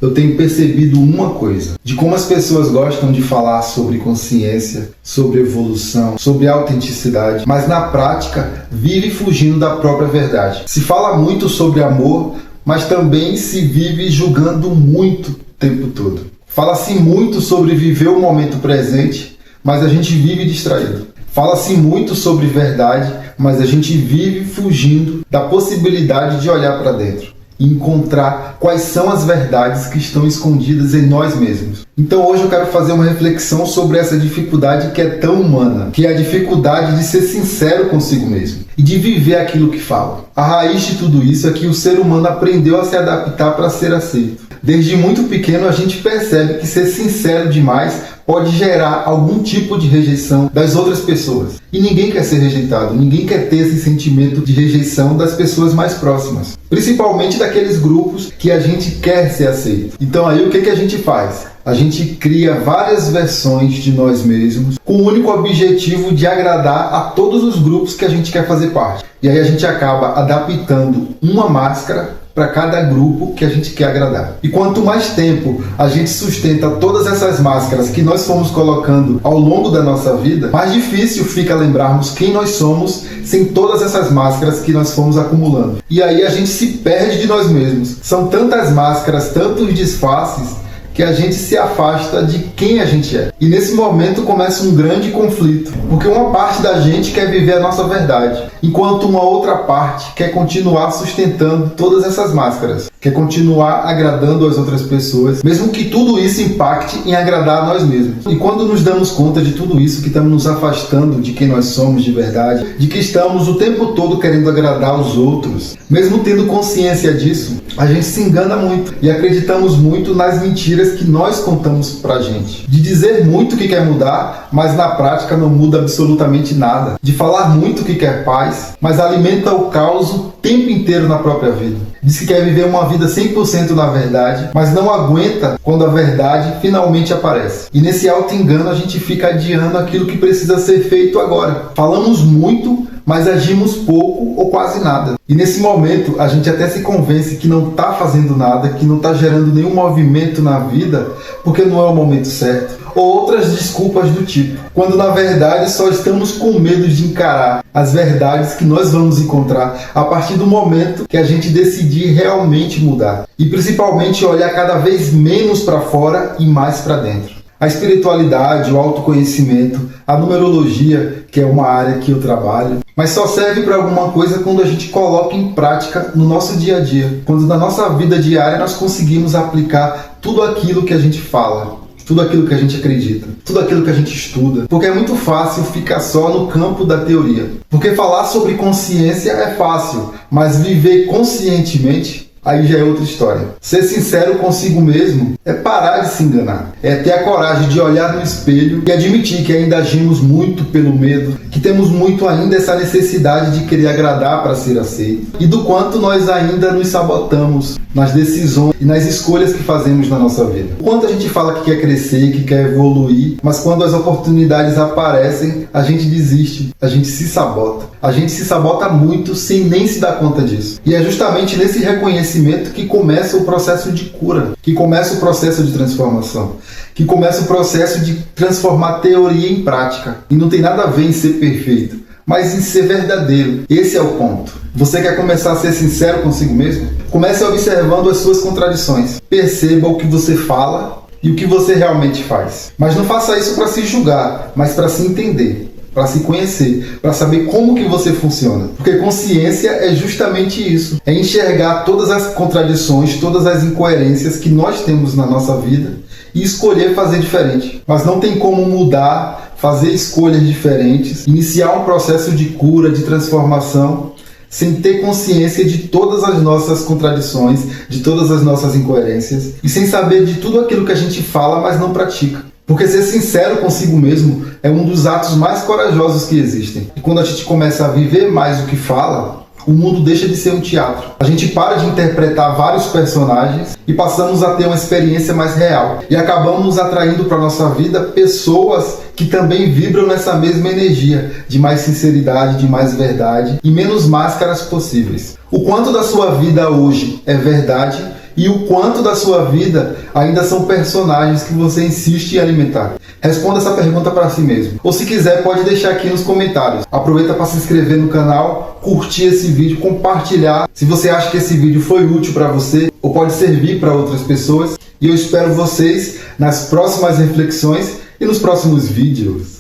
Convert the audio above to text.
eu tenho percebido uma coisa, de como as pessoas gostam de falar sobre consciência, sobre evolução, sobre autenticidade, mas na prática vive fugindo da própria verdade. Se fala muito sobre amor, mas também se vive julgando muito o tempo todo. Fala-se muito sobre viver o momento presente, mas a gente vive distraído. Fala-se muito sobre verdade, mas a gente vive fugindo da possibilidade de olhar para dentro e encontrar quais são as verdades que estão escondidas em nós mesmos. Então hoje eu quero fazer uma reflexão sobre essa dificuldade que é tão humana, que é a dificuldade de ser sincero consigo mesmo e de viver aquilo que fala. A raiz de tudo isso é que o ser humano aprendeu a se adaptar para ser aceito. Desde muito pequeno a gente percebe que ser sincero demais pode gerar algum tipo de rejeição das outras pessoas. E ninguém quer ser rejeitado, ninguém quer ter esse sentimento de rejeição das pessoas mais próximas. Principalmente daqueles grupos que a gente quer ser aceito. Então aí o que a gente faz? A gente cria várias versões de nós mesmos com o único objetivo de agradar a todos os grupos que a gente quer fazer parte. E aí a gente acaba adaptando uma máscara para cada grupo que a gente quer agradar. E quanto mais tempo a gente sustenta todas essas máscaras que nós fomos colocando ao longo da nossa vida, mais difícil fica lembrarmos quem nós somos sem todas essas máscaras que nós fomos acumulando. E aí a gente se perde de nós mesmos. São tantas máscaras, tantos disfarces, que a gente se afasta de quem a gente é. E nesse momento começa um grande conflito, porque uma parte da gente quer viver a nossa verdade, enquanto uma outra parte quer continuar sustentando todas essas máscaras, quer continuar agradando as outras pessoas, mesmo que tudo isso impacte em agradar a nós mesmos. E quando nos damos conta de tudo isso, que estamos nos afastando de quem nós somos de verdade, de que estamos o tempo todo querendo agradar os outros, mesmo tendo consciência disso, a gente se engana muito e acreditamos muito nas mentiras que nós contamos pra gente. De dizer muito que quer mudar, mas na prática não muda absolutamente nada. De falar muito que quer paz, mas alimenta o caos o tempo inteiro na própria vida. Diz que quer viver uma vida 100% na verdade, mas não aguenta quando a verdade finalmente aparece. E nesse auto-engano a gente fica adiando aquilo que precisa ser feito agora. Falamos muito, mas agimos pouco ou quase nada. E nesse momento a gente até se convence que não está fazendo nada, que não está gerando nenhum movimento na vida, porque não é o momento certo. Ou outras desculpas do tipo, quando na verdade só estamos com medo de encarar as verdades que nós vamos encontrar a partir do momento que a gente decidir realmente mudar. E principalmente olhar cada vez menos para fora e mais para dentro. A espiritualidade, o autoconhecimento, a numerologia, que é uma área que eu trabalho, mas só serve para alguma coisa quando a gente coloca em prática no nosso dia a dia. Quando na nossa vida diária nós conseguimos aplicar tudo aquilo que a gente fala, tudo aquilo que a gente acredita, tudo aquilo que a gente estuda. Porque é muito fácil ficar só no campo da teoria. Porque falar sobre consciência é fácil, mas viver conscientemente, aí já é outra história. Ser sincero consigo mesmo é parar de se enganar. É ter a coragem de olhar no espelho e admitir que ainda agimos muito pelo medo, que temos muito ainda essa necessidade de querer agradar para ser aceito, e do quanto nós ainda nos sabotamos nas decisões e nas escolhas que fazemos na nossa vida. O quanto a gente fala que quer crescer, que quer evoluir, mas quando as oportunidades aparecem, a gente desiste, a gente se sabota. A gente se sabota muito sem nem se dar conta disso. E é justamente nesse reconhecimento que começa o processo de cura, que começa o processo de transformação, que começa o processo de transformar teoria em prática. E não tem nada a ver em ser perfeito, mas em ser verdadeiro. Esse é o ponto. Você quer começar a ser sincero consigo mesmo? Comece observando as suas contradições. Perceba o que você fala e o que você realmente faz. Mas não faça isso para se julgar, mas para se entender, para se conhecer, para saber como que você funciona. Porque consciência é justamente isso. É enxergar todas as contradições, todas as incoerências que nós temos na nossa vida e escolher fazer diferente. Mas não tem como mudar, fazer escolhas diferentes, iniciar um processo de cura, de transformação, sem ter consciência de todas as nossas contradições, de todas as nossas incoerências e sem saber de tudo aquilo que a gente fala, mas não pratica. Porque ser sincero consigo mesmo é um dos atos mais corajosos que existem. E quando a gente começa a viver mais o que fala, o mundo deixa de ser um teatro. A gente para de interpretar vários personagens e passamos a ter uma experiência mais real. E acabamos atraindo para a nossa vida pessoas que também vibram nessa mesma energia de mais sinceridade, de mais verdade e menos máscaras possíveis. O quanto da sua vida hoje é verdade E o quanto da sua vida ainda são personagens que você insiste em alimentar? Responda essa pergunta para si mesmo. Ou se quiser, pode deixar aqui nos comentários. Aproveita para se inscrever no canal, curtir esse vídeo, compartilhar se você acha que esse vídeo foi útil para você ou pode servir para outras pessoas. E eu espero vocês nas próximas reflexões e nos próximos vídeos.